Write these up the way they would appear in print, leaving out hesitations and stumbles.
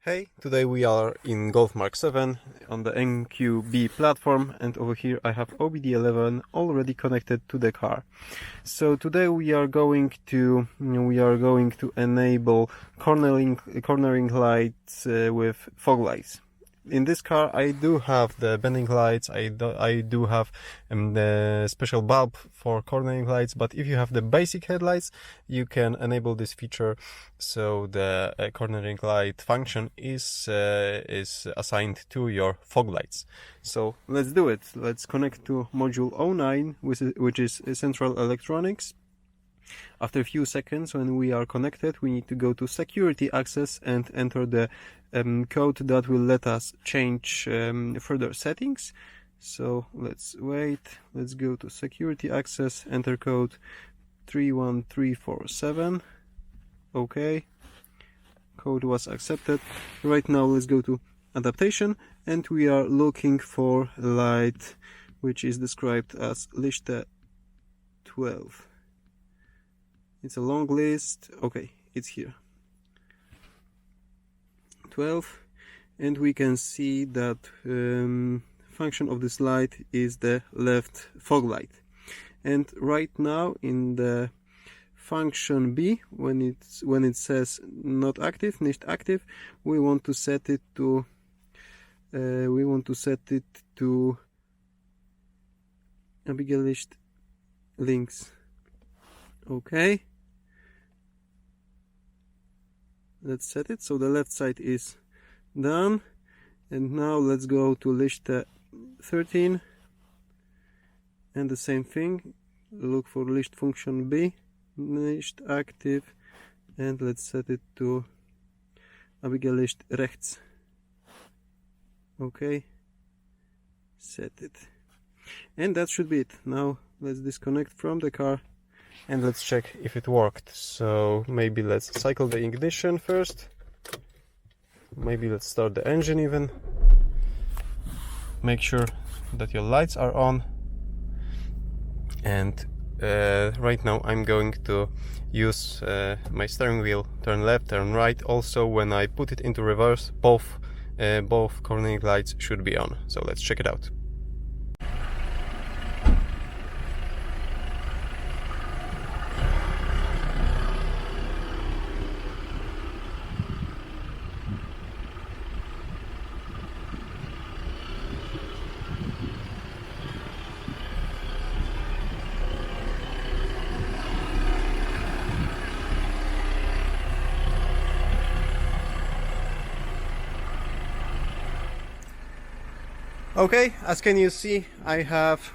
Hey, today we are in Golf MK7 on the MQB platform, and over here I have OBD11 already connected to the car. So today we are going to enable cornering lights with fog lights. In this car I do have the bending lights, I do have the special bulb for cornering lights, but if you have the basic headlights you can enable this feature, so the cornering light function is assigned to your fog lights. So let's do it. Let's connect to module 09, which is central electronics. After a few seconds, when we are connected, we need to go to security access and enter the code that will let us change further settings. So let's wait, let's go to security access, enter code 31347. Okay, code was accepted. Right now let's go to adaptation, and we are looking for a light which is described as Leuchte12. It's a long list. Okay, it's here. 12, and we can see that function of this light is the left fog light. And right now in the function B, when it says not active, nicht active, we want to set it to Abbiegelicht links. Okay. Let's set it so the left side is done, and now let's go to Leuchte13 and the same thing, look for Lichtfunktion B, nicht active, and let's set it to Abbiegelicht rechts. Okay, set it, and that should be it. Now let's disconnect from the car and let's check if it worked. So maybe let's cycle the ignition first. Maybe let's start the engine even. Make sure that your lights are on. And right now I'm going to use my steering wheel, turn left, turn right. Also, when I put it into reverse, both cornering lights should be on. So let's check it out. Okay, as can you see, I have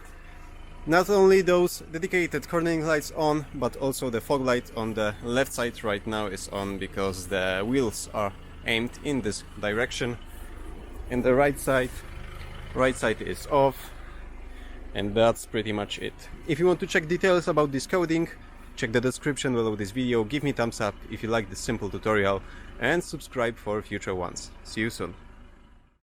not only those dedicated cornering lights on, but also the fog light on the left side right now is on because the wheels are aimed in this direction, and the right side is off, and that's pretty much it. If you want to check details about this coding, check the description below this video, give me thumbs up if you like this simple tutorial, and subscribe for future ones. See you soon.